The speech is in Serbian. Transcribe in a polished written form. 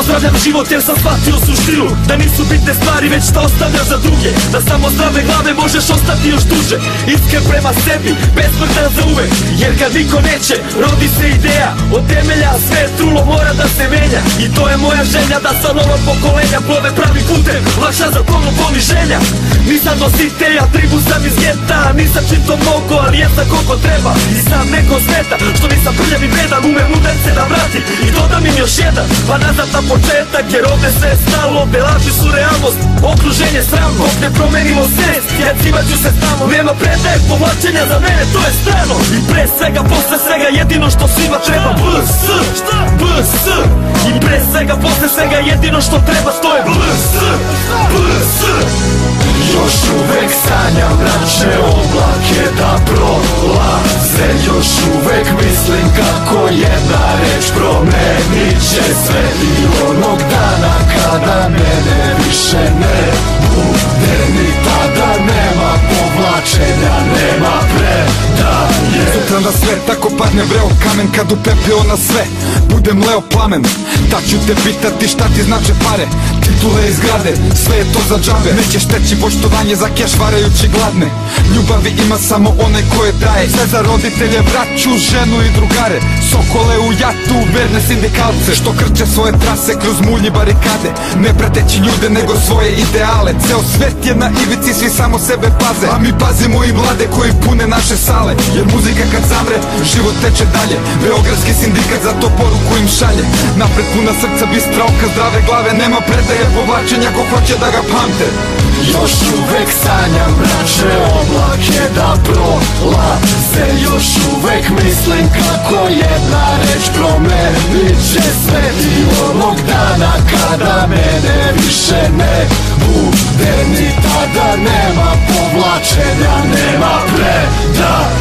pozdravljam život jer sam shvatio suštinu, da nisu bitne stvari već šta ostavljaš za druge, da samo zdrave glave možeš ostati još duže. Iskren prema sebi, besmrtan za uvek, jer kad niko neće, rodi se ideja. Od temelja sve trulo mora da se menja, i to je moja želja da sa nova pokolenja plove pravi putem, lakša za tonu poniženja. Nisam nositelja, tribu sam iz geta, nisam čito mnogo, ali jesam koliko treba. I sam neko smeta, što nisam prljav i vredan, umem udarce da vratim i dodam im još jedan, pa nazad na početak, jer ovde sve je stalo, ovde laži su realnost, okruženje sramno. Dok ne promenimo svest, jacivat ću se stalno, nema predaje, povlačenja za mene, to je strano. I pre svega, posle svega, jedino što svima treba BS, BS. I pre svega, posle svega, jedino što treba, to je BS, BS. Još uvek sanjam mračne oblake da prolaze, još uvek mislim kako jedna reč promenit će sve. I onog dana kada mene više ne bude, ni tada nema povlačenja, nema predaje. Sutra na sve tako padne vreo kamen, kad u pepeo na sve budem leo plamen. Da ću te pitati šta ti znače pare, titule i zgrade, sve je to za džabe. Nećeš teći poštovanje za keš varajući gladne, ljubavi ima samo one koje daje. Sve za roditelje, braću, ženu i drugare, sokole u jatu, verne sindikalce, što krče svoje trase kroz mulj i barikade, ne prateći ljude nego svoje ideale. Ceo svet je na ivici, svi samo sebe paze, a mi pazimo i mlade koji pune naše sale. Jer muzika kad zamre, život teče dalje, beogradski sindikat za to poruku im šalje. Napred puna srca, bistra oka, zdrave glave, nema predaje, povlačenja ko hoće da ga pamte. Još uvek sanjam mračne oblake da prolaze, još uvek mislim kako jedna reč promenit će sve. I onog dana kada mene više ne bude, ni tada nema povlačenja, nema predaje.